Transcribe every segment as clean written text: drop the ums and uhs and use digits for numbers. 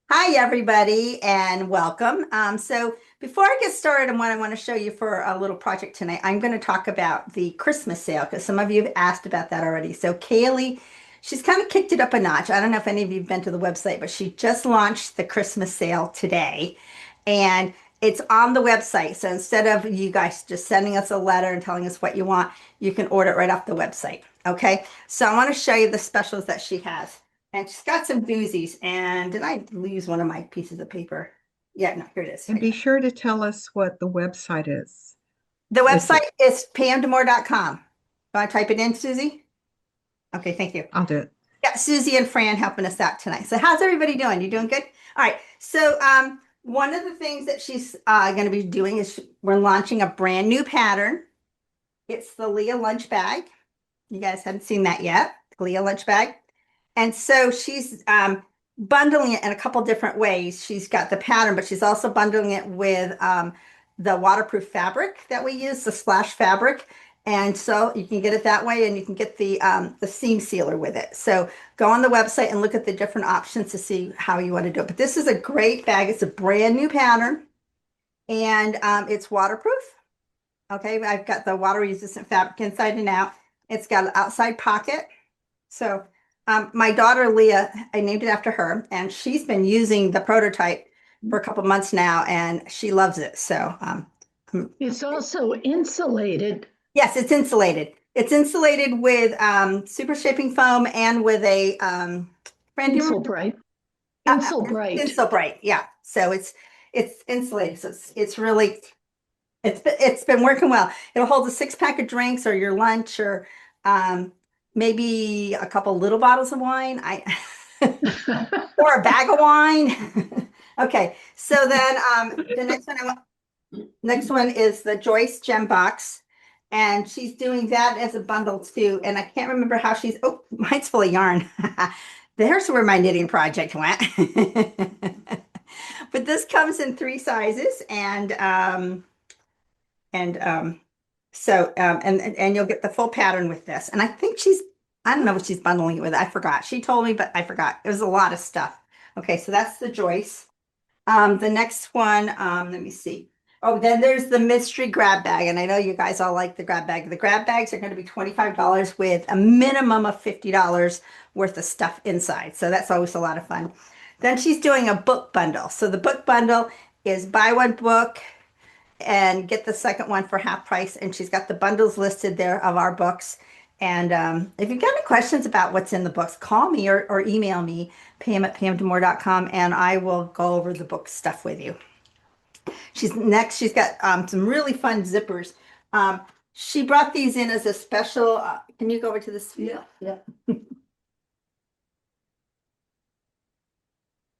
Hi, everybody, and welcome. So before I get started on what I want to show you for a little project tonight, I'm going to talk about the Christmas sale because some of you have asked about that already. So Kaylee, she's kind of kicked it up a notch. I don't know if any of you have been to the website, but she just launched the Christmas sale today, and it's on the website. So instead of you guys just sending us a letter and telling us what you want, you can order it right off the website. Okay, so I want to show you the specials that she has. And she's got some doozies. And did I lose one of my pieces of paper? Yeah, no, here it is. And be sure to tell us what the website is. The Is website it? is pamdemore.com. Want to type it in, Susie? Okay, thank you. I'll do it. Got Susie and Fran helping us out tonight. So how's everybody doing? You doing good? All right. So one of the things that she's going to be doing is we're launching a brand new pattern. It's the Leah lunch bag. You guys haven't seen that yet. Leah lunch bag. And so she's bundling it in a couple different ways. She's got the pattern, but she's also bundling it with the waterproof fabric that we use, the splash fabric. And so you can get it that way, and you can get the seam sealer with it. So go on the website and look at the different options to see how you want to do it. But this is a great bag. It's a brand new pattern, and it's waterproof. Okay, I've got the water resistant fabric inside and out. It's got an outside pocket. So my daughter Leah, I named it after her, and she's been using the prototype for a couple months now, and she loves it. So It's also insulated. yes, it's insulated. It's insulated with super shaping foam and with a brand new Insulbright. Insulbright. Insulbright. Yeah, so it's insulated. So it's really it's been working well. It'll hold a six-pack of drinks or your lunch or maybe a couple little bottles of wine. Or a bag of wine. Okay, so then the next one is the Joyce Gem Box, and she's doing that as a bundle too. And I can't remember how she's. Oh, mine's full of yarn. There's where my knitting project went. But this comes in three sizes, and and you'll get the full pattern with this. And I think I don't know what she's bundling it with. I forgot. She told me, but I forgot. It was a lot of stuff. Okay, so that's the Joyce. The next one, let me see. Oh, then there's the mystery grab bag. And I know you guys all like the grab bag. The grab bags are going to be $25 with a minimum of $50 worth of stuff inside. So that's always a lot of fun. Then she's doing a book bundle. So the book bundle is buy one book and get the second one for half price. And she's got the bundles listed there of our books. And if you've got any questions about what's in the books, call me or email me, pam@pamdemore.com, and I will go over the book stuff with you. She's got some really fun zippers. She brought these in as a special. Can you go over to this? Yeah. Yeah.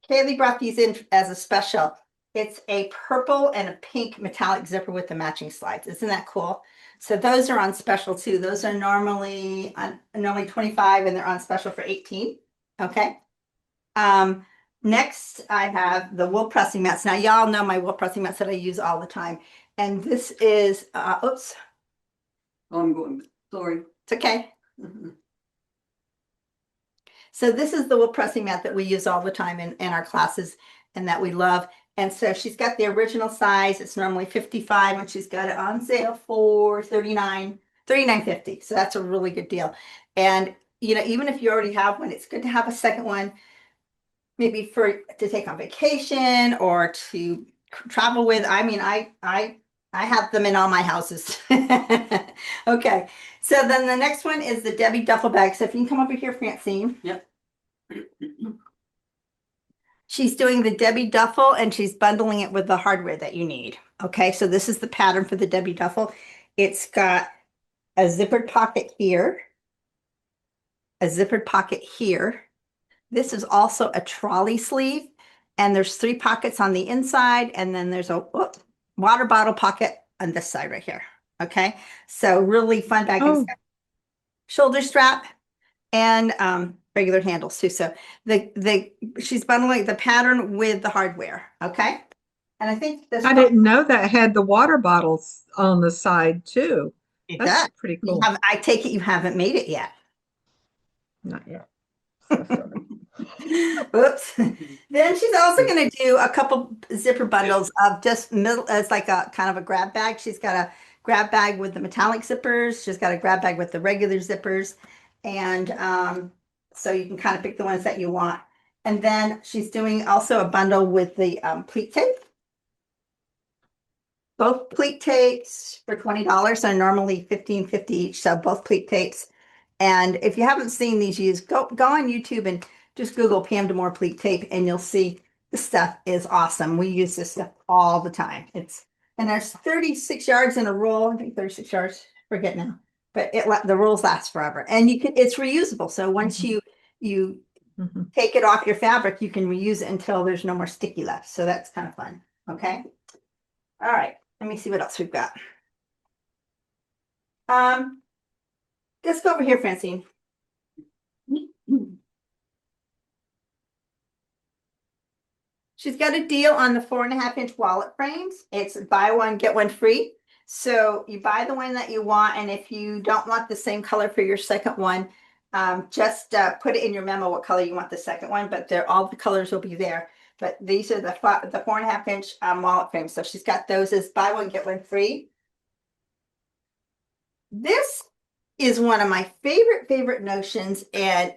Kaylee brought these in as a special. It's a purple and a pink metallic zipper with the matching slides. Isn't that cool? So those are on special too. Those are normally 25 and they're on special for 18. Okay. Next I have the wool pressing mats. Now y'all know my wool pressing mats that I use all the time. And this is oops. Oh, I'm going, sorry. It's okay. So this is the wool pressing mat that we use all the time in our classes and that we love. And so she's got the original size. It's normally 55 and she's got it on sale for $39.50. So that's a really good deal. And even if you already have one, it's good to have a second one, maybe to take on vacation or to travel with. I mean, I have them in all my houses. Okay. So then the next one is the Debbie duffel bag. So if you can come over here, Francine. Yep. She's doing the Debbie duffel and she's bundling it with the hardware that you need. Okay, so this is the pattern for the Debbie duffel. It's got a zippered pocket here, a zippered pocket here. This is also a trolley sleeve, and there's three pockets on the inside, and then there's a water bottle pocket on this side right here. Okay, so really fun bag. Oh. Shoulder strap and regular handles too. So she's bundling the pattern with the hardware. Okay, and I think this I didn't know that had the water bottles on the side too. it That's does. pretty cool. I take it you haven't made it yet. Not yet. So sorry. Oops. Then she's also going to do a couple zipper bundles of just middle as like a kind of a grab bag. She's got a grab bag with the metallic zippers. She's got a grab bag with the regular zippers. And so you can kind of pick the ones that you want. And then she's doing also a bundle with the pleat tape. Both pleat tapes for $20 are normally $15.50 each. So both pleat tapes. And if you haven't seen these used, go on YouTube and just Google Pam Demore pleat tape, and you'll see the stuff is awesome. We use this stuff all the time. And there's 36 yards in a roll. I think 36 yards. Forget now, but the rolls last forever, and it's reusable. So once you Mhm. take it off your fabric, you can reuse it until there's no more sticky left. So that's kind of fun. Okay. All right. Let me see what else we've got. Let's go over here, Francine. She's got a deal on the 4.5-inch wallet frames. It's buy one, get one free. So you buy the one that you want, and if you don't want the same color for your second one, just put it in your memo what color you want the second one, but all the colors will be there. But these are the 4.5-inch wallet frames. So she's got those as buy one, get one free. This is one of my favorite notions, and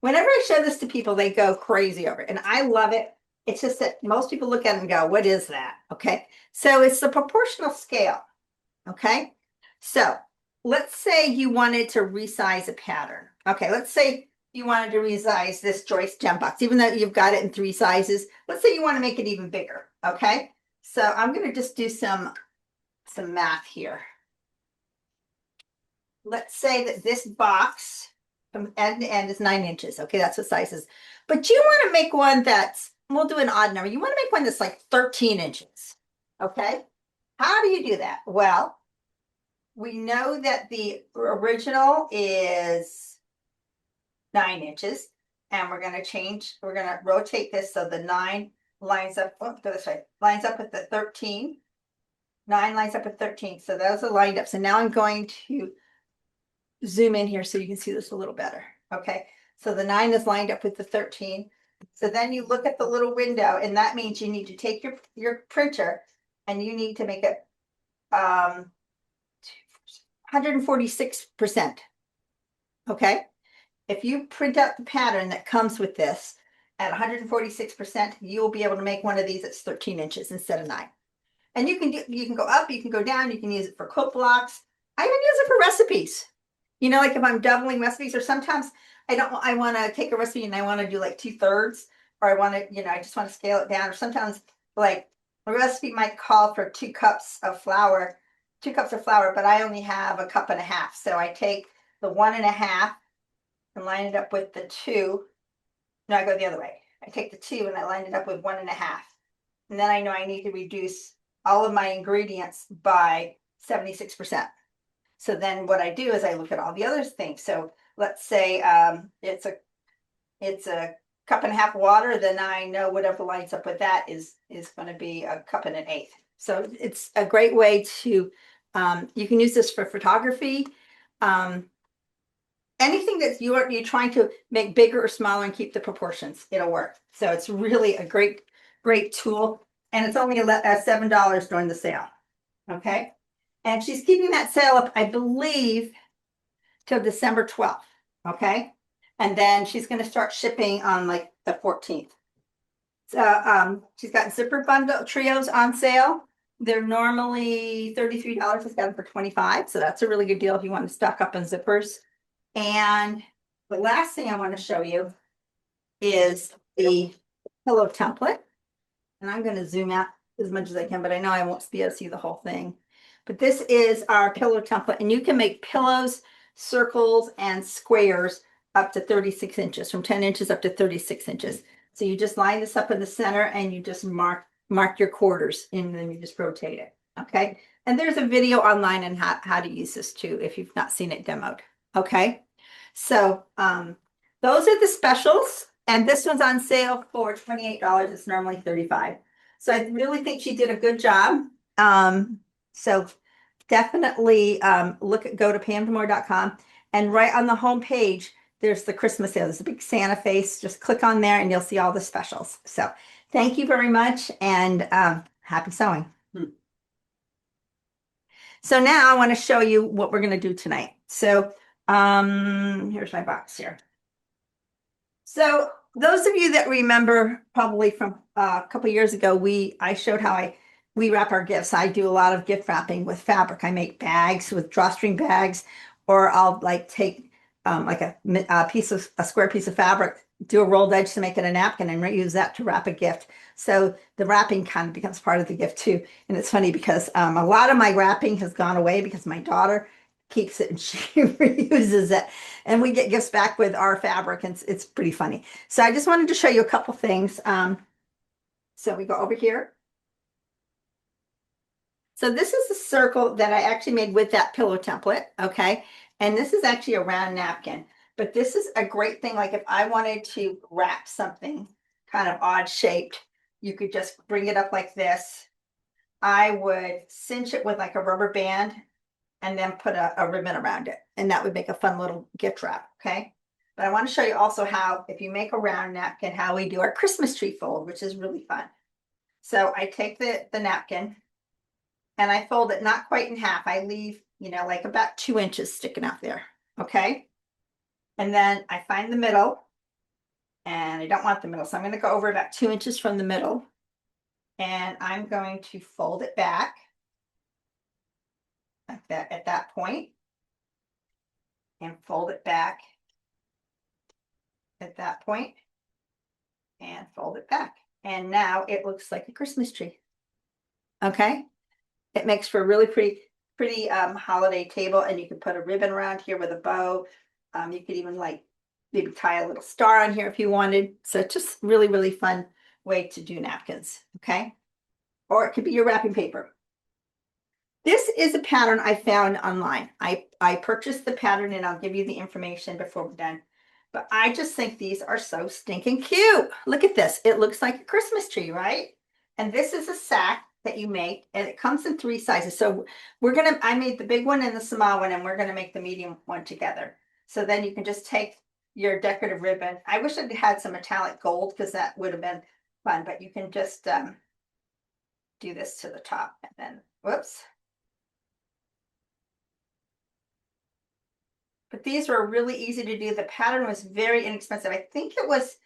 whenever I show this to people, they go crazy over it, and I love it. It's just that most people look at it and go, what is that? Okay. So it's the proportional scale. Okay. So let's say you wanted to resize a pattern. Okay. Let's say you wanted to resize this Joyce gem box, even though you've got it in 3 sizes. Let's say you want to make it even bigger. Okay. So I'm going to just do some math here. Let's say that this box from end to end is 9 inches. Okay, that's what size is. But you want to make one we'll do an odd number. You want to make one that's like 13 inches. Okay, how do you do that? Well, we know that the original is 9 inches, and we're going to rotate this so the 9 lines up, go this way, lines up with the 13. 9 lines up with 13. So those are lined up. So now I'm going to zoom in here so you can see this a little better. Okay, so the 9 is lined up with the 13. So then you look at the little window, and that means you need to take your printer and you need to make it 146%. Okay, if you print out the pattern that comes with this at 146%, you will be able to make one of these that's 13 inches instead of 9. And you can go up, you can go down, you can use it for quilt blocks. I even use it for recipes. You know, like if I'm doubling recipes, or sometimes I want to take a recipe and I want to do like 2/3, or I want to, I just want to scale it down. Or sometimes like a recipe might call for 2 cups of flour, but I only have a cup and a half. So I take the 1.5 and line it up with the 2. No, I go the other way. I take the 2 and I line it up with 1.5. And then I know I need to reduce all of my ingredients by 76%. So then what I do is I look at all the other things. So let's say it's a cup and a half water, then I know whatever lines up with that is going to be a cup and an eighth. So it's a great way to, you can use this for photography. Anything that you're trying to make bigger or smaller and keep the proportions, it'll work. So it's really a great tool. And it's only $7 during the sale. Okay. And she's keeping that sale up, I believe, till December 12th. Okay. And then she's going to start shipping on like the 14th. So she's got zipper bundle trios on sale. They're normally $33. She's got them for $25. So that's a really good deal if you want to stock up on zippers. And the last thing I want to show you is the pillow template. And I'm going to zoom out as much as I can, but I know I won't be able to see the whole thing. But this is our pillow template, and you can make pillows, circles, and squares up to 36 inches, from 10 inches up to 36 inches. So you just line this up in the center and you just mark your quarters, and then you just rotate it. Okay. And there's a video online on how to use this too, if you've not seen it demoed. Okay. So those are the specials. And this one's on sale for $28. It's normally $35. So I really think she did a good job. So definitely go to pamdemore.com, and right on the home page, there's the Christmas sale. There's a big Santa face. Just click on there and you'll see all the specials. So thank you very much and happy sewing. So now I want to show you what we're going to do tonight. So here's my box here. So those of you that remember probably from a couple years ago, I showed how we wrap our gifts. I do a lot of gift wrapping with fabric. I make bags with drawstring bags, or I'll like take like a square piece of fabric, do a rolled edge to make it a napkin, and use that to wrap a gift. So the wrapping kind of becomes part of the gift too. And it's funny because a lot of my wrapping has gone away because my daughter keeps it and she reuses it, and we get gifts back with our fabric, and it's pretty funny. So I just wanted to show you a couple things. So we go over here. So this is the circle that I actually made with that pillow template, okay? And this is actually a round napkin, but this is a great thing. Like if I wanted to wrap something kind of odd shaped, you could just bring it up like this. I would cinch it with like a rubber band and then put a ribbon around it. And that would make a fun little gift wrap, okay? But I want to show you also how, if you make a round napkin, how we do our Christmas tree fold, which is really fun. So I take the napkin and I fold it not quite in half. I leave, like about 2 inches sticking out there, okay? And then I find the middle, and I don't want the middle. So I'm going to go over about 2 inches from the middle, and I'm going to fold it back like that at that point, and fold it back at that point, and fold it back. And now it looks like a Christmas tree, okay? It makes for a really pretty holiday table, and you can put a ribbon around here with a bow. You could even like maybe tie a little star on here if you wanted. So it's just really fun way to do napkins, okay? Or it could be your wrapping paper. This is a pattern I found online. I purchased the pattern, and I'll give you the information before we're done. But I just think these are so stinking cute. Look at this. It looks like a Christmas tree, right? And this is a sack that you make, and it comes in 3 sizes. So I made the big one and the small one, and we're gonna make the medium one together. So then you can just take your decorative ribbon. I wish it had some metallic gold because that would have been fun, but you can just do this to the top, and then, whoops. But these were really easy to do. The pattern was very inexpensive. I think it was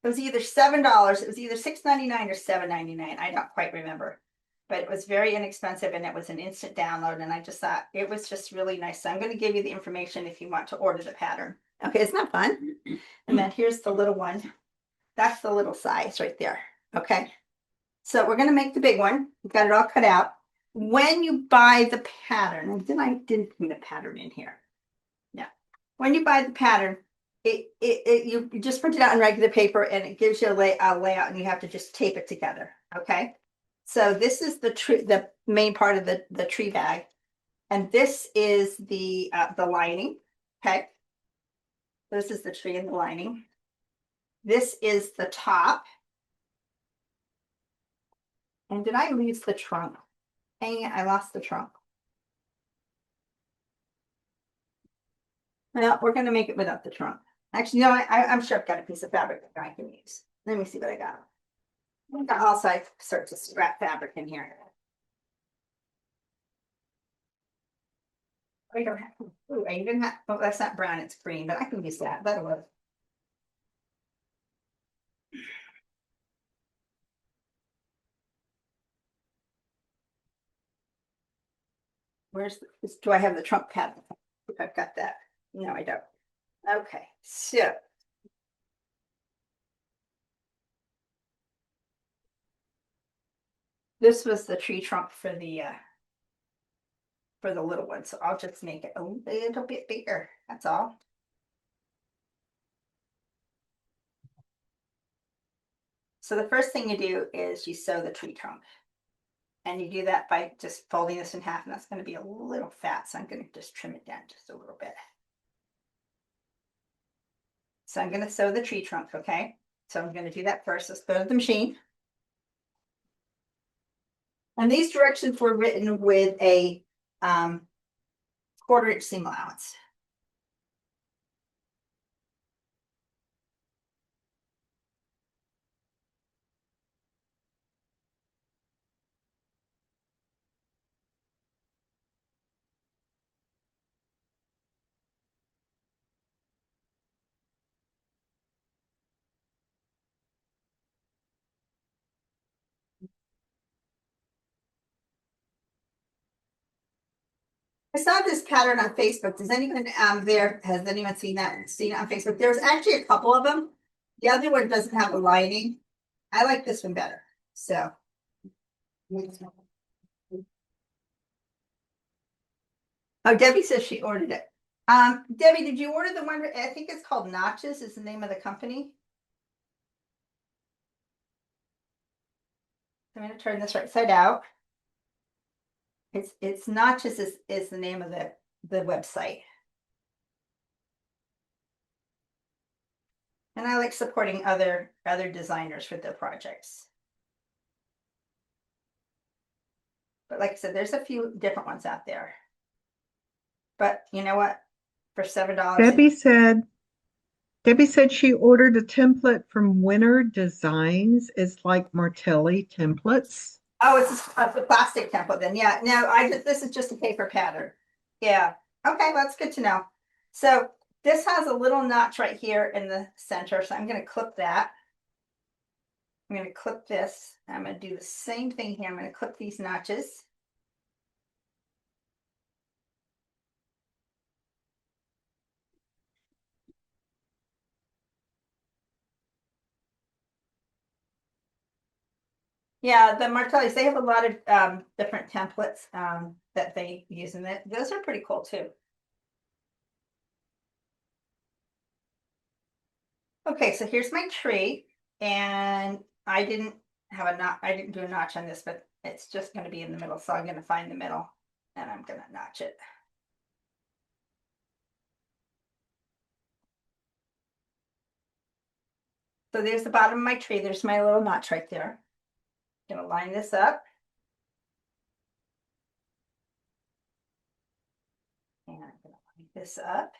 either $7. It was either $6.99 or $7.99. I don't quite remember. But it was very inexpensive, and it was an instant download. And I just thought it was just really nice. So I'm going to give you the information if you want to order the pattern. Okay, isn't that fun? And then here's the little one. That's the little size right there. Okay. So we're going to make the big one. We've got it all cut out. When you buy the pattern, and then I didn't bring the pattern in here. No. When you buy the pattern, you just print it out on regular paper, and it gives you a layout, and you have to just tape it together. Okay. So this is the main part of the tree bag, and this is the lining. Okay. This is the tree and the lining. This is the top. And did I lose the trunk? Dang it, I lost the trunk. Well, we're going to make it without the trunk. Actually, no, I'm sure I've got a piece of fabric that I can use. Let me see what I got. I've got all sorts of scrap fabric in here. I don't have. Ooh, I even have. Oh, that's not brown. It's green, but I can use that. That'll work. Do I have the trunk pattern? If I've got that. No, I don't. Okay, so this was the tree trunk for the little one. So I'll just make it a little bit bigger. That's all. So the first thing you do is you sew the tree trunk. And you do that by just folding this in half, and that's going to be a little fat, so I'm going to just trim it down just a little bit. So I'm going to sew the tree trunk, okay? So I'm going to do that first. Let's go to the machine. And these directions were written with a 1/4 inch seam allowance. I saw this pattern on Facebook. Does anyone has anyone seen it on Facebook? There's actually a couple of them. The other one doesn't have a lining. I like this one better. So. Oh, Debbie says she ordered it. Debbie, did you order the one? I think it's called Notches is the name of the company. I'm gonna turn this right side out. It's Notches is the name of the website. And I like supporting other designers for their projects. But like I said, there's a few different ones out there. But you know what? For $7. Debbie said she ordered a template from Winter Designs. It's like Martelli templates. Oh, it's a plastic template then. Yeah, no, this is just a paper pattern. Yeah. Okay, that's good to know. So this has a little notch right here in the center. So I'm going to clip that. I'm going to clip this. I'm going to do the same thing here. I'm going to clip these notches. Yeah, the Martellis, they have a lot of different templates that they use in it. Those are pretty cool too. Okay, so here's my tree, and I didn't do a notch on this, but it's just going to be in the middle. So I'm going to find the middle and I'm going to notch it. So there's the bottom of my tree. There's my little notch right there. I'm going to line this up. And I'm going to line this up.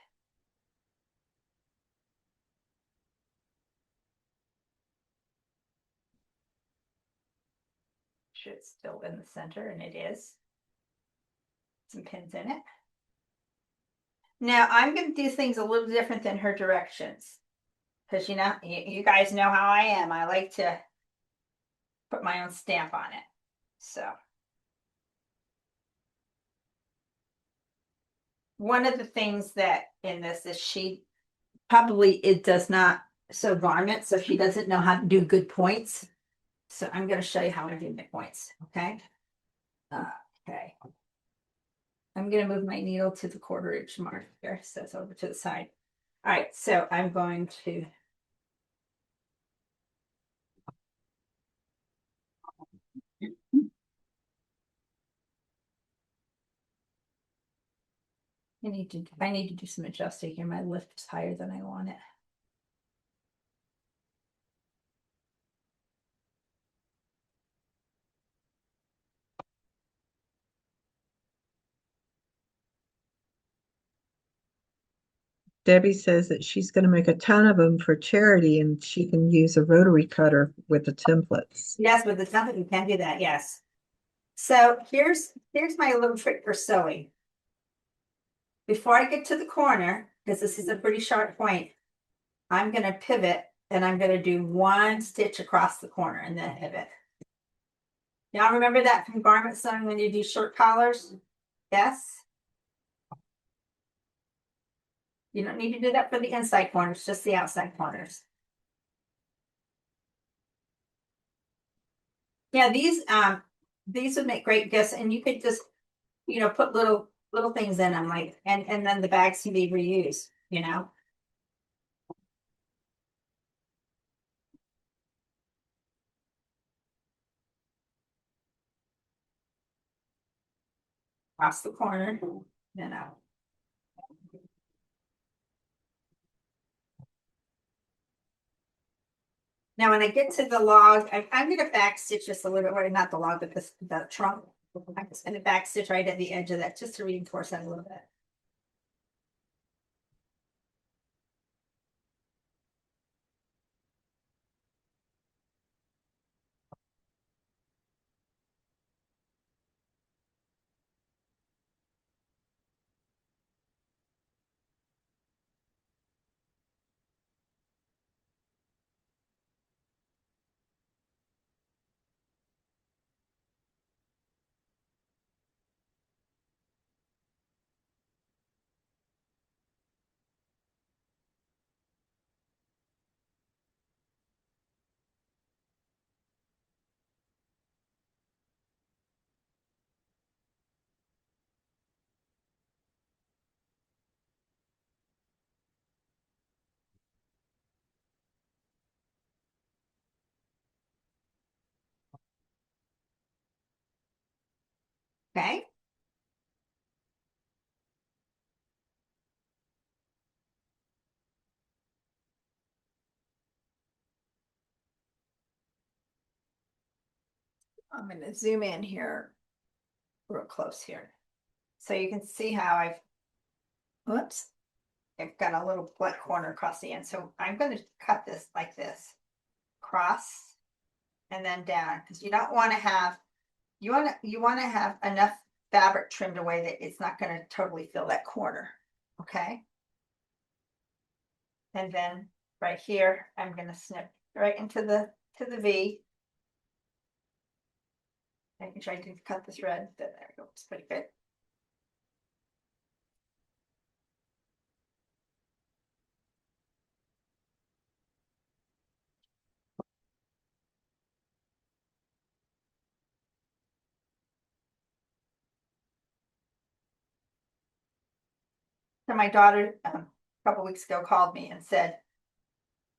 Should still in the center, and it is. Some pins in it. Now I'm going to do things a little different than her directions. Because you guys know how I am. I like to put my own stamp on it. So one of the things that in this is it does not sew garments, so she doesn't know how to do good points. So I'm going to show you how I do my points. Okay. Okay. I'm going to move my needle to the 1/4 inch mark here. So it's over to the side. All right. So I'm going to. I need to do some adjusting here. My lift is higher than I want it. Debbie says that she's going to make a ton of them for charity and she can use a rotary cutter with the templates. Yes, with the template, you can do that. Yes. So here's my little trick for sewing. Before I get to the corner, because this is a pretty sharp point, I'm going to pivot and I'm going to do 1 stitch across the corner and then pivot. Y'all remember that from garment sewing when you do short collars? Yes. You don't need to do that for the inside corners, just the outside corners. Yeah, these would make great gifts, and you could just, put little things in them, like, and then the bags can be reused, across the corner, Now, when I get to the log, I'm going to back stitch just a little bit, or not the log, but the trunk. I'm just going to back stitch right at the edge of that just to reinforce that a little bit. Okay. I'm going to zoom in here real close here. So you can see how whoops, I've got a little black corner across the end. So I'm going to cut this like this, cross and then down, because you don't want to have, you want to have enough fabric trimmed away that it's not going to totally fill that corner. Okay. And then right here, I'm going to snip right into the V. Making sure I didn't cut the thread. There we go. It's pretty good. So my daughter, a couple weeks ago, called me and said,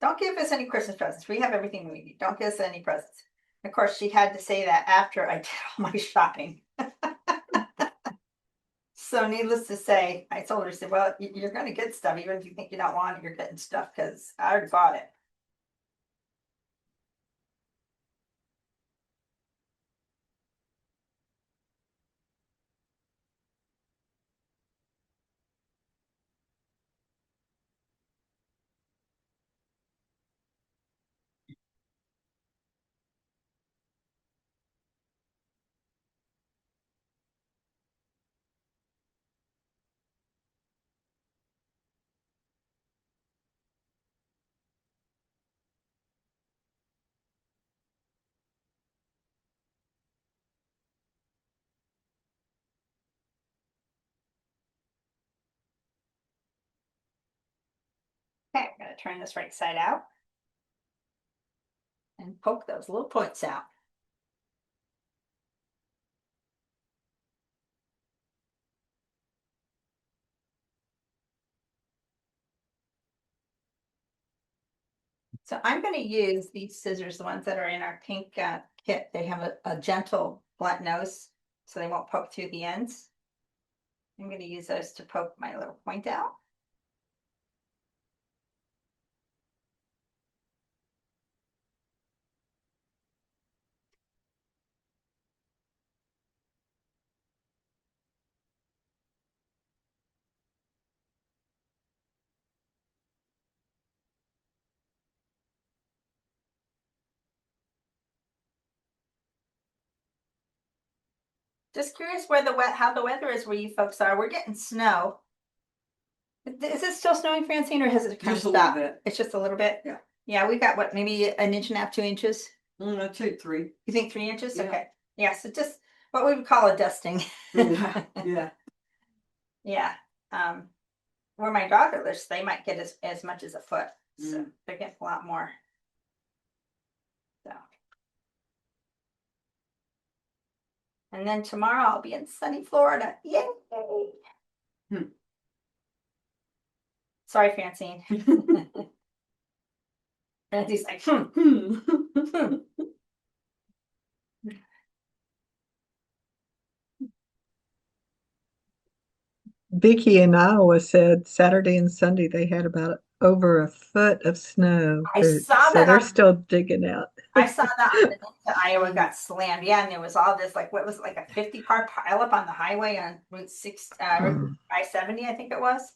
"Don't give us any Christmas presents. We have everything we need. Don't give us any presents." Of course, she had to say that after I did all my shopping. So needless to say, I told her, I said, "Well, you're going to get stuff. Even if you think you don't want it, you're getting stuff because I already bought it." Okay, I'm going to turn this right side out and poke those little points out. So I'm going to use these scissors, the ones that are in our pink kit. They have a gentle blunt nose, so they won't poke through the ends. I'm going to use those to poke my little point out. Just curious where how the weather is where you folks are. We're getting snow. Is it still snowing, Francine, or has it kind of Just a little stopped? bit. It's just a little bit? Yeah. Yeah, we got what, maybe an inch and a half, 2 inches? I'd say 3. You think 3 inches? Yeah. Okay. Yeah, so just what we would call a dusting. Yeah. Yeah. Yeah. Where my daughter lives, they might get as much as a foot. So they're getting a lot more. So. And then tomorrow I'll be in sunny Florida. Yay! Sorry, Francine. Francine's like, Vicky in Iowa said Saturday and Sunday they had about over a foot of snow. I saw So that they're on- still digging out. I saw that on the news that Iowa got slammed. Yeah, and there was all this, like, what was it, like a 50-car pileup on the highway on Route 6, Route I-70, I think it was.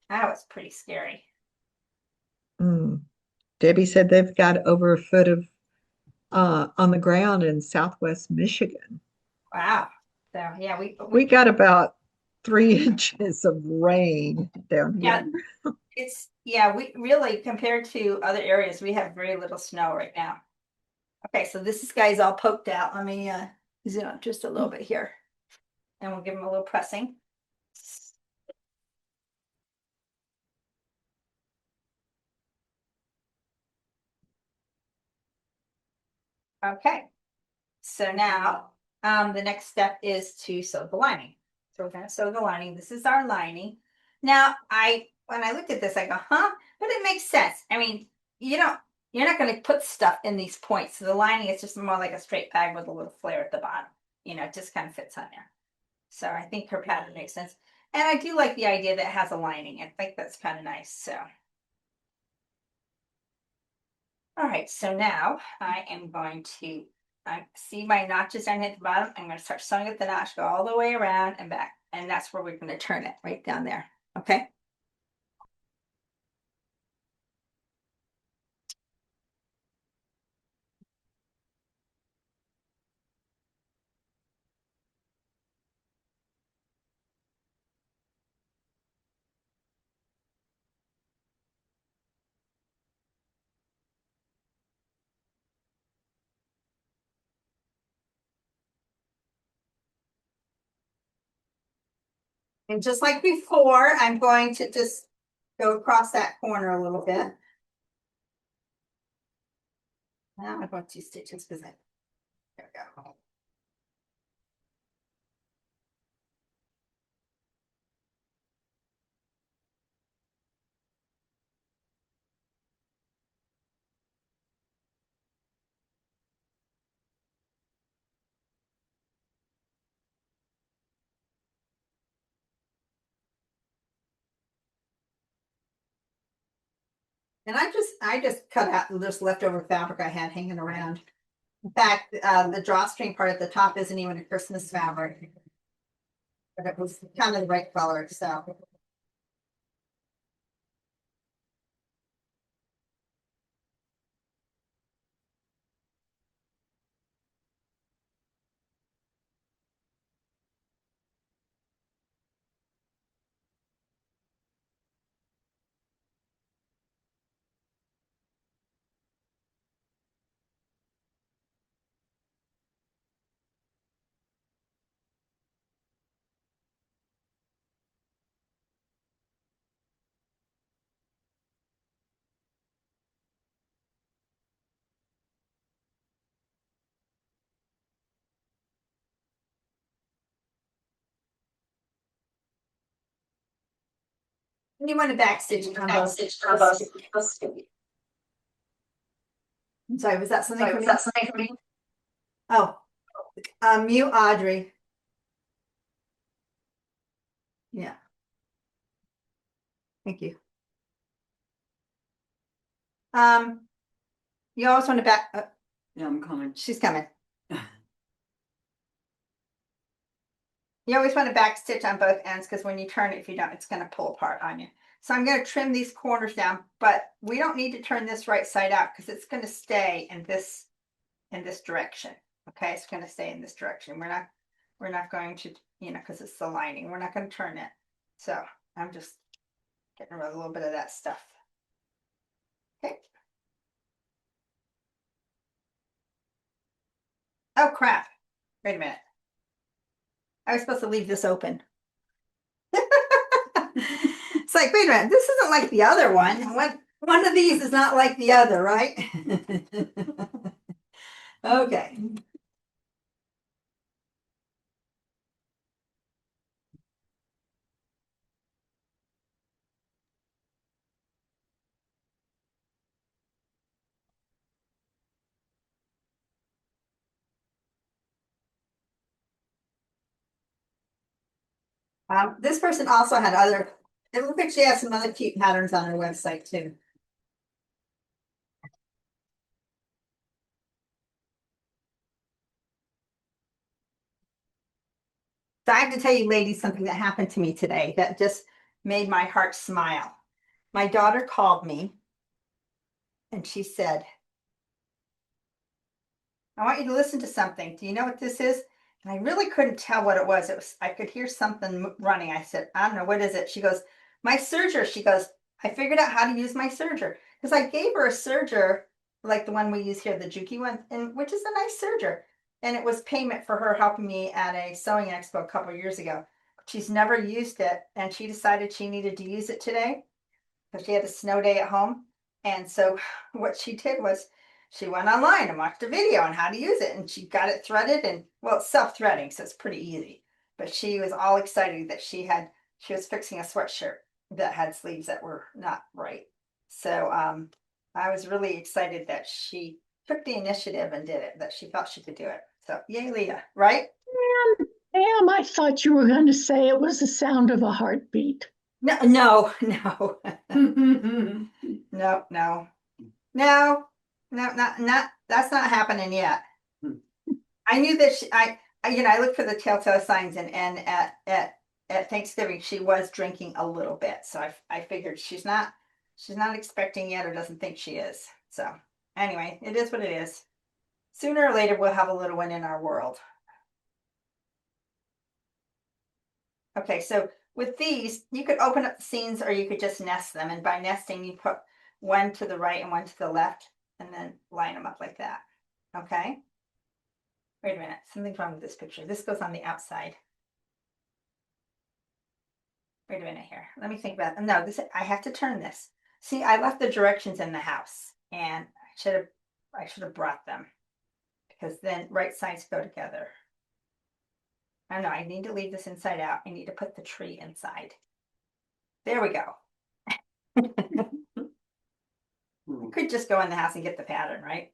That was pretty scary. Mm. Debbie said they've got over a foot of on the ground in Southwest Michigan. Wow. So yeah, We got about 3 inches of rain down yeah, here. we really, compared to other areas, we have very little snow right now. Okay, so this guy's all poked out. Let me zoom up just a little bit here. And we'll give him a little pressing. Okay, so now the next step is to sew the lining. So we're gonna sew the lining. This is our lining. Now when I looked at this, I go, huh? But it makes sense. I mean, you're not gonna put stuff in these points. So the lining is just more like a straight bag with a little flare at the bottom. you know, it just kind of fits on there. So I think her pattern makes sense. And I do like the idea that it has a lining. I think that's kind of nice. So. All right, so now I am going to see my notches down here at the bottom. I'm going to start sewing at the notch, go all the way around and back. And that's where we're going to turn it right down there. Okay. And just like before, I'm going to just go across that corner a little bit. Now I'm going 2 stitches because there we go. And I just cut out this leftover fabric I had hanging around. In fact, the drawstring part at the top isn't even a Christmas fabric, but it was kind of the right color. So. You want to backstitch on both. I'm sorry, was that something for me? Oh, mute Audrey. Yeah. Thank you. You always want to back. Yeah, I'm coming. She's coming. You always want to back stitch on both ends because when you turn it, if you don't, it's going to pull apart on you. So I'm going to trim these corners down, but we don't need to turn this right side out because it's going to stay in this direction. Okay, it's going to stay in this direction. We're not going to, you know, because it's the lining. We're not going to turn it. So I'm just getting rid of a little bit of that stuff. Okay. Oh crap! Wait a minute. I was supposed to leave this open. It's like, wait a minute, this isn't like the other one. One of these is not like the other, right? Okay. This person also had other, it looks like she has some other cute patterns on her website too. So I have to tell you ladies something that happened to me today that just made my heart smile. My daughter called me and she said, I want you to listen to something. Do you know what this is? And I really couldn't tell what it was. I could hear something running. I said, I don't know, what is it? She goes, my serger. She goes, I figured out how to use my serger. Because I gave her a serger, like the one we use here, the Juki one, and which is a nice serger. And it was payment for her helping me at a sewing expo a couple of years ago. She's never used it, and she decided she needed to use it today because she had a snow day at home. And so what she did was she went online and watched a video on how to use it, and she got it threaded, and well, it's self-threading, so it's pretty easy. But she was all excited that she was fixing a sweatshirt that had sleeves that were not right. So I was really excited that she took the initiative and did it, that she felt she could do it. So yay, Leah, right? Ma'am, I thought you were going to say it was the sound of a heartbeat. No, no, no, no, no, no, not, that's not happening yet. I knew that I looked for the telltale signs and at Thanksgiving, she was drinking a little bit. So I figured she's not expecting yet or doesn't think she is. So anyway, it is what it is. Sooner or later, we'll have a little one in our world. Okay, so with these, you could open up the seams or you could just nest them. And by nesting, you put one to the right and one to the left and then line them up like that. Okay. Wait a minute, something's wrong with this picture. This goes on the outside. Wait a minute here. Let me think about it. No, I have to turn this. See, I left the directions in the house and I should have brought them because then right sides go together. I don't know, I need to leave this inside out. I need to put the tree inside. There we go. You could just go in the house and get the pattern, right?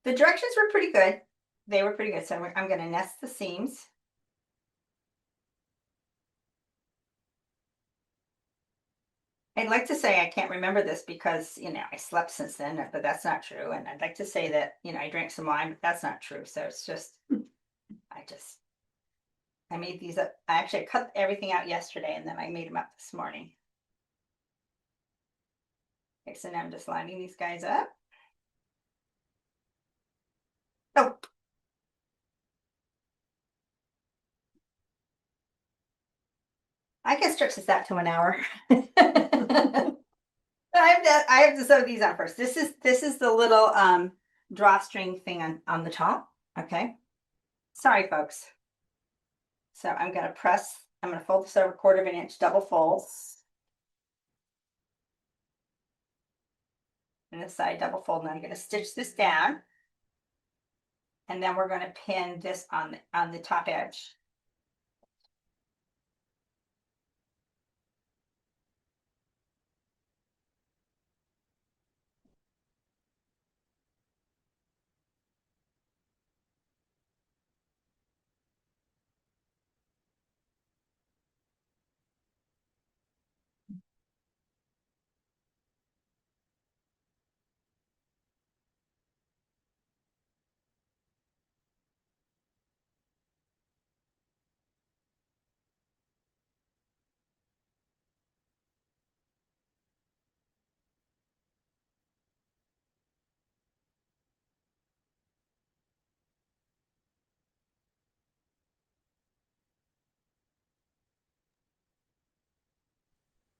The directions were pretty good. They were pretty good. So I'm going to nest the seams. I'd like to say I can't remember this because, I slept since then, but that's not true. And I'd like to say that, I drank some wine, but that's not true. So it's just, I made these up. I actually cut everything out yesterday and then I made them up this morning. Okay, so now I'm just lining these guys up. Oh. I can stretch this out to an hour. I have to sew these on first. This is the little drawstring thing on the top. Okay. Sorry, folks. So I'm going to fold this over 1/4 inch double folds. And this side double fold, and I'm going to stitch this down. And then we're going to pin this on the top edge.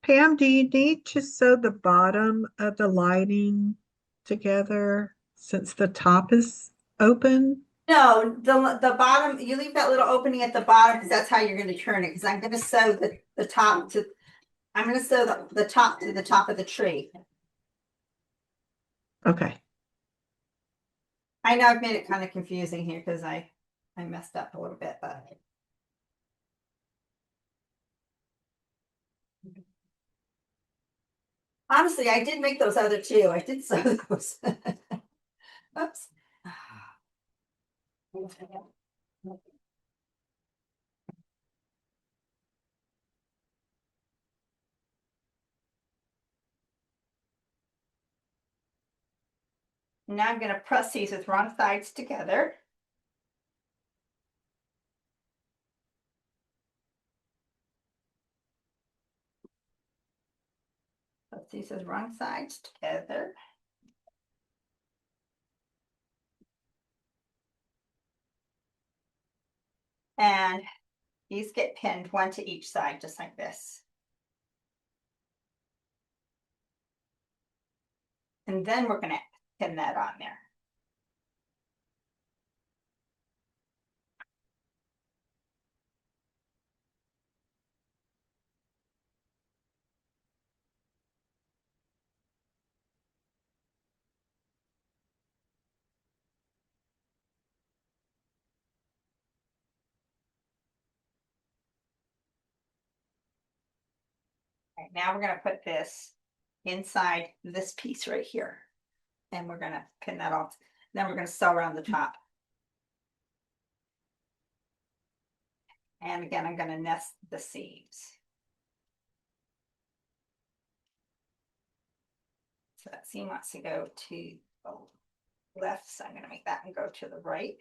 Pam, do you need to sew the bottom of the lining together since the top is open? No, the bottom, you leave that little opening at the bottom because that's how you're going to turn it. Because I'm going to sew the top to, I'm going to sew the top to the top of the tree. Okay. I know I've made it kind of confusing here because I messed up a little bit, but. Honestly, I did make those other two. I did sew those. Oops. Now I'm going to press these with wrong sides together. Press these with wrong sides together. And these get pinned one to each side, just like this. And then we're going to pin that on there. Okay, now we're going to put this inside this piece right here. And we're going to pin that off. Then we're going to sew around the top. And again, I'm gonna nest the seams. So that seam wants to go to the left, so I'm gonna make that one go to the right.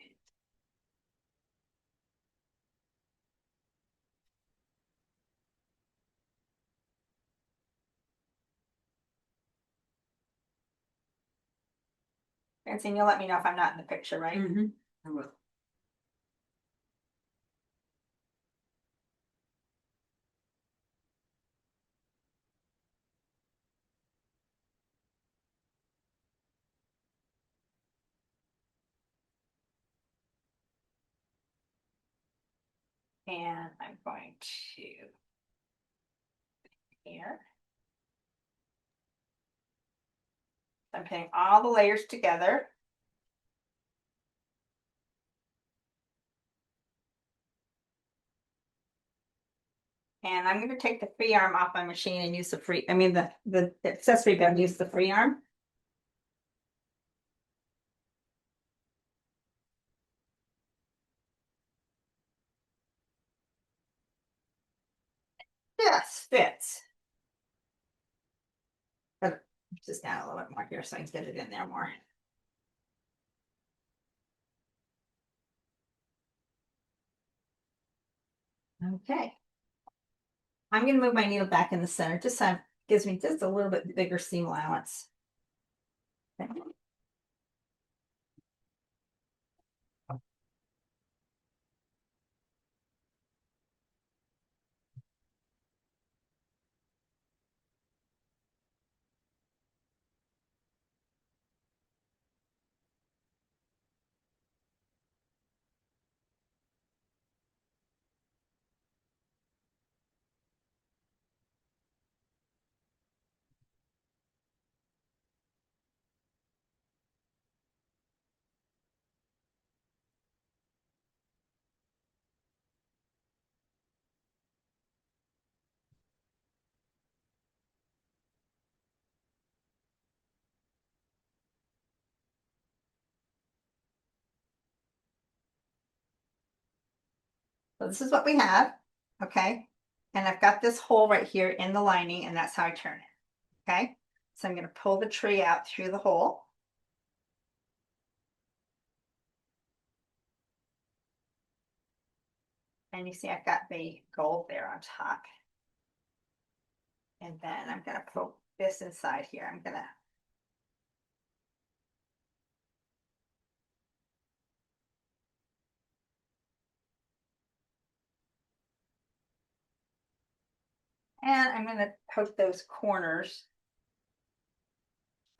Francine, you'll let me know if I'm not in the picture, right? Mm-hmm. I will. And I'm going to here. I'm putting all the layers together. And I'm going to take the free arm off my machine and use the accessory bed, use the free arm. Yes, fits. But just down a little bit more here so I can get it in there more. Okay. I'm going to move my needle back in the center, just so it gives me just a little bit bigger seam allowance. Okay. So this is what we have, okay? And I've got this hole right here in the lining, and that's how I turn it, okay? So I'm going to pull the tree out through the hole. And you see I've got the gold there on top. And then I'm going to poke this inside here. I'm going to poke those corners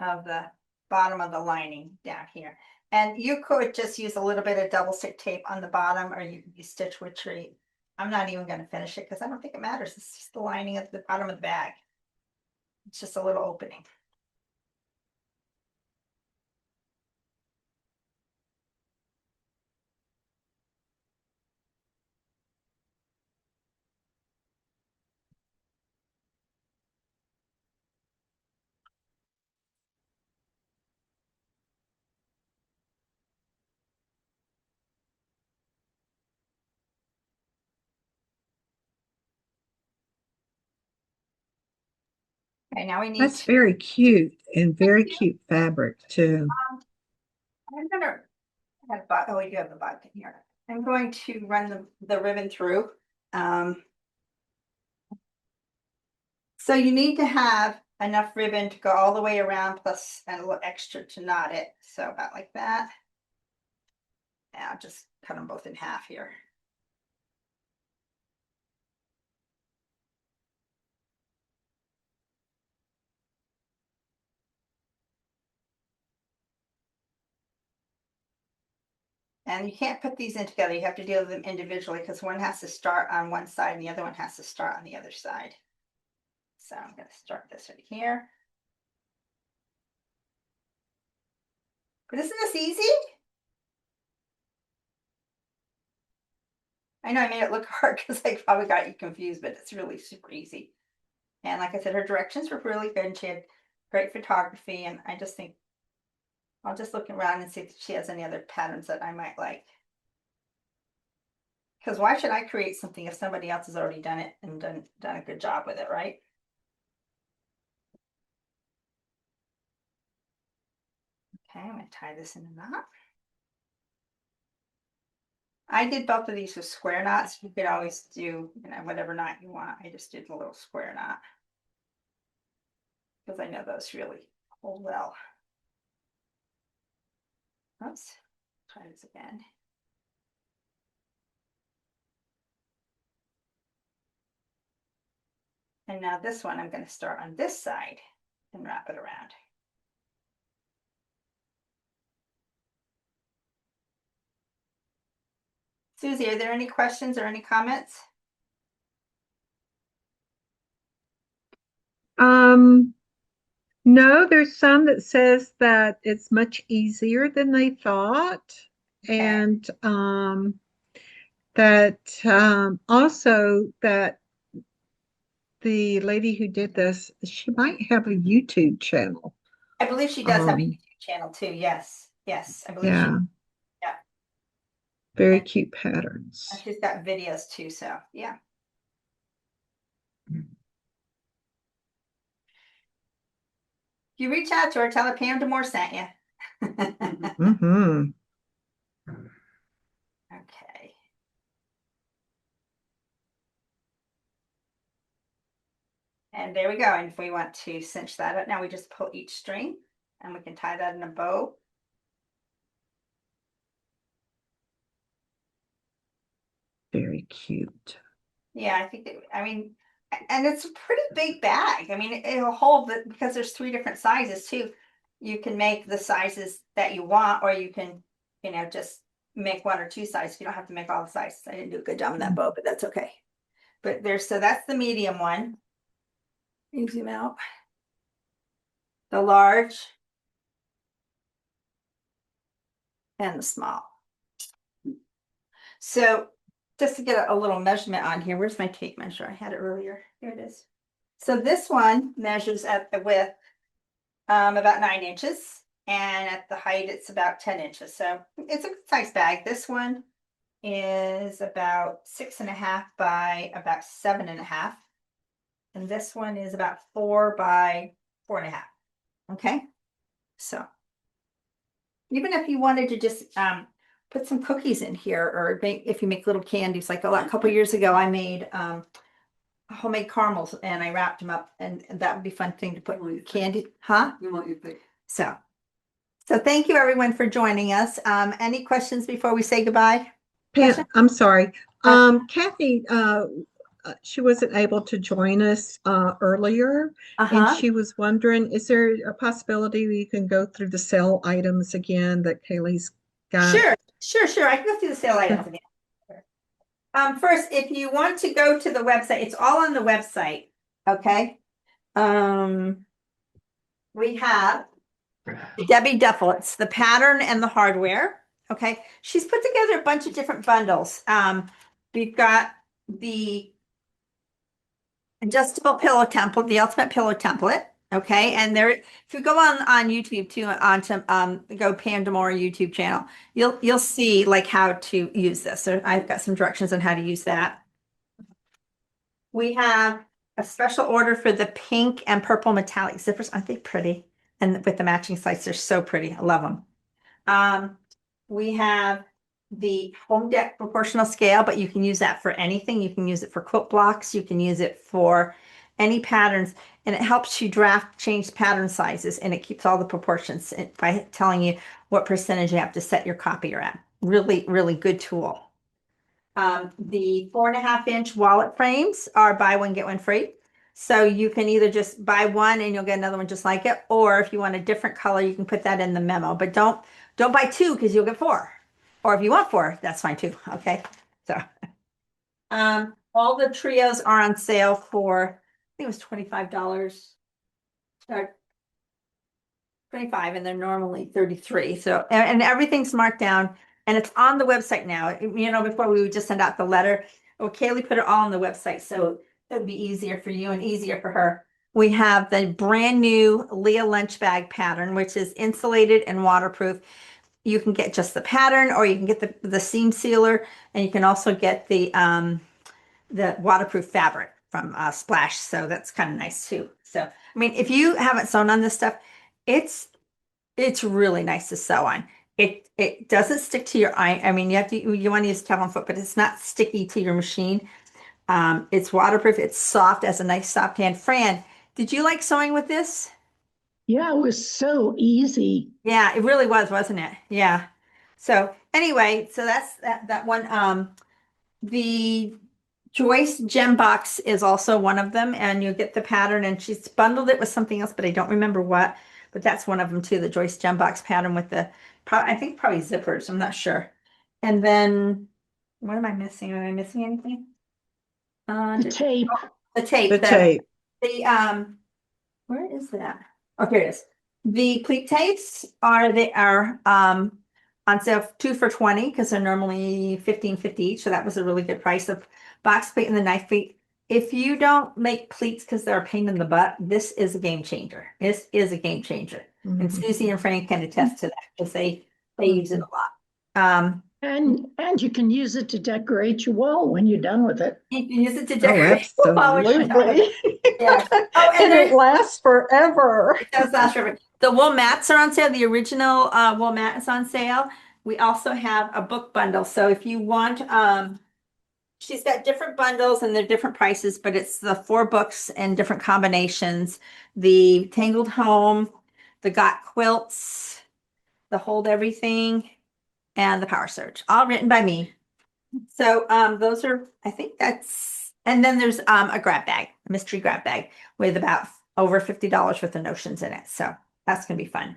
of the bottom of the lining down here. And you could just use a little bit of double stick tape on the bottom, or you could use stitch with tree. I'm not even going to finish it because I don't think it matters. It's just the lining at the bottom of the bag. It's just a little opening. Okay, now we need That's to, very cute and very cute fabric too. I'm gonna have, oh, we do have the button here. I'm going to run the ribbon through. So you need to have enough ribbon to go all the way around, plus a little extra to knot it. So about like that. And I'll just cut them both in half here. And you can't put these in together. You have to deal with them individually because one has to start on one side and the other one has to start on the other side. So I'm going to start this right here. But isn't this easy? I know I made it look hard because I probably got you confused, but it's really super easy. And like I said, her directions were really good and she had great photography. And I just think I'll just look around and see if she has any other patterns that I might like. Because why should I create something if somebody else has already done it and done a good job with it, right? Okay, I'm gonna tie this in a knot. I did both of these with square knots. You could always do, whatever knot you want. I just did a little square knot. Because I know those really hold well. Oops, try this again. And now this one, I'm going to start on this side and wrap it around. Susie, are there any questions or any comments? No, there's some that says that it's much easier than they thought. And that also that the lady who did this, she might have a YouTube channel. I believe she does have a YouTube channel too. Yes. Yes. I believe Yeah. Yeah. Very cute patterns. She's got videos too. So yeah. If you reach out to her, tell her Pam Demore sent you. Mm-hmm. Okay. And there we go. And if we want to cinch that up, now we just pull each string and we can tie that in a bow. Very cute. Yeah, I think and it's a pretty big bag. I mean, it'll hold it because there's 3 different sizes too. You can make the sizes that you want, or you can, just make 1 or 2 sizes. You don't have to make all the sizes. I didn't do a good job on that bow, but that's okay. But so that's the medium one. You zoom out. The large and the small. So just to get a little measurement on here, where's my tape measure? I had it earlier. Here it is. So this one measures at the width about 9 inches, and at the height it's about 10 inches. So it's a good size bag. This one is about 6.5 by about 7.5, and this one is about 4 by 4.5. Okay, so even if you wanted to just put some cookies in here, or if you make little candies, like a couple years ago, I made homemade caramels and I wrapped them up, and that would be a fun thing to put candy, huh? We want you to pick. So thank you everyone for joining us. Any questions before we say goodbye? Pam, I'm sorry. Kathy, she wasn't able to join us earlier, and she was wondering, is there a possibility we can go through the sale items again that Kaylee's got? Sure. I can go through the sale items again. First, if you want to go to the website, it's all on the website. Okay. We have Debbie Duffel. It's the pattern and the hardware. Okay. She's put together a bunch of different bundles. We've got the adjustable pillow template, the ultimate pillow template. Okay. And there, if you go on YouTube too, onto go Pam Demore YouTube channel, you'll see like how to use this. So I've got some directions on how to use that. We have a special order for the pink and purple metallic zippers. Aren't they pretty? And with the matching sites, they're so pretty. I love them. We have the home deck proportional scale, but you can use that for anything. You can use it for quilt blocks. You can use it for any patterns, and it helps you change pattern sizes, and it keeps all the proportions by telling you what percentage you have to set your copier at. Really, really good tool. The 4.5-inch wallet frames are buy one, get one free. So you can either just buy one and you'll get another one just like it, or if you want a different color, you can put that in the memo. But don't buy 2 because you'll get 4. Or if you want 4, that's fine too. Okay. So all the trios are on sale for, I think it was $25. 25, and they're normally 33. So and everything's marked down, and it's on the website now. Before we would just send out the letter. Well, Kaylee put it all on the website, so it would be easier for you and easier for her. We have the brand new Leah lunch bag pattern, which is insulated and waterproof. you can get just the pattern, or you can get the seam sealer, and you can also get the waterproof fabric from Splash. So that's kind of nice too. So, I mean, if you haven't sewn on this stuff, it's it's really nice to sew on. It doesn't stick to your eye. I mean, you want to use Teflon foot, but it's not sticky to your machine. It's waterproof. It's soft as a nice soft hand. Fran, did you like sewing with this? Yeah, it was so easy. Yeah, it really was, wasn't it? Yeah. So anyway, so that's that one. The Joyce Gem Box is also one of them, and you get the pattern, and she's bundled it with something else, but I don't remember what. But that's one of them too, the Joyce Gem Box pattern with I think probably zippers. I'm not sure. And then what am I missing? Am I missing anything? The tape. The tape. The tape. The where is that? Oh, here it is. The pleat tapes are on sale 2 for $20 because they're normally 15.50 each. So that was a really good price. Of box pleat and the knife pleat. If you don't make pleats because they're a pain in the butt, this is a game changer. This is a game changer. And Mhm. Susie and Frank can attest to that because they use it a lot. And you can use it to decorate your wall when you're done with it. You can use it to Oh, decorate. your wall when you're done with it. absolutely. Yeah. Oh, and And there's it lasts forever. It does last forever. The wool mats are on sale. The original wool mat is on sale. We also have a book bundle. So if you want, she's got different bundles and they're different prices, but it's the 4 books and different combinations. The Tangled Home, the Got Quilts, the Hold Everything, and the Power Surge, all written by me. So those are, I think that's, and then there's a grab bag, a mystery grab bag with about over $50 worth of notions in it. So that's going to be fun.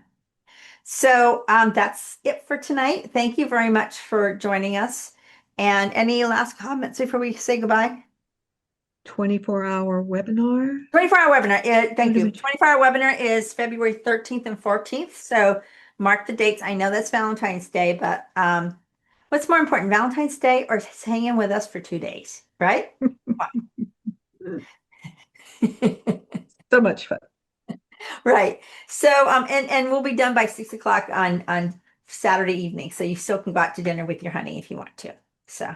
So that's it for tonight. Thank you very much for joining us. And any last comments before we say goodbye? 24-hour webinar. 24-hour webinar. Thank What you. is it? 24-hour webinar is February 13th and 14th. So mark the dates. I know that's Valentine's Day, but what's more important, Valentine's Day or hanging with us for 2 days, right? So much fun. Right. So and we'll be done by 6 o'clock on Saturday evening. So you still can go out to dinner with your honey if you want to. So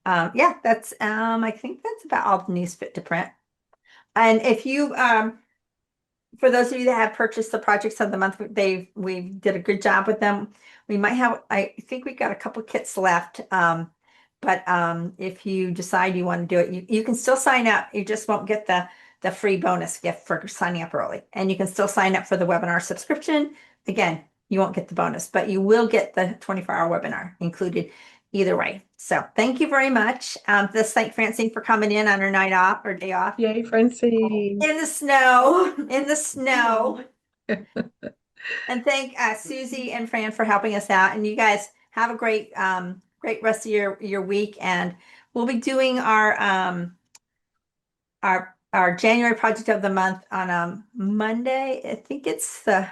yeah, that's I think that's about all the news fit to print. And if you for those of you that have purchased the projects of the month, we did a good job with them. We might have, I think we got a couple kits left. But if you decide you want to do it, you can still sign up. You just won't get the free bonus gift for signing up early. And you can still sign up for the webinar subscription. Again, you won't get the bonus, but you will get the 24-hour webinar included either way. So thank you very much. This thank Francine for coming in on her night off or day off. Yay, Francine. In the snow, in the snow. And thank Susie and Fran for helping us out. And you guys have a great rest of your week. And we'll be doing our January project of the month on Monday. I think it's the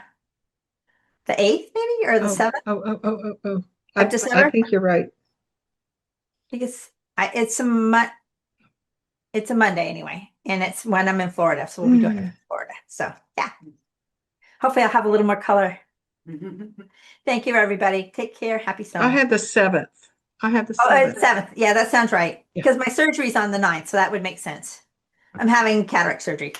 8th maybe or the Oh, 7th oh. of I December. think you're right. I think it's a Monday anyway, and it's when I'm in Florida, so we'll be doing it in Florida. So yeah, hopefully I'll have a little more color. Thank you, everybody. Take care. Happy I sewing. had the 7th. I had the Oh, 7th. it's 7th. Yeah, that sounds right. Yeah. Because my surgery's on the 9th, so that would make sense. I'm having cataract surgery.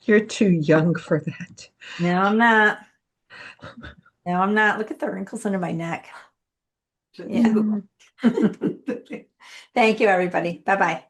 You're too young for that. No, I'm not. No, I'm not. Look at the wrinkles under my neck. Yeah. Mm. Thank you, everybody. Bye-bye.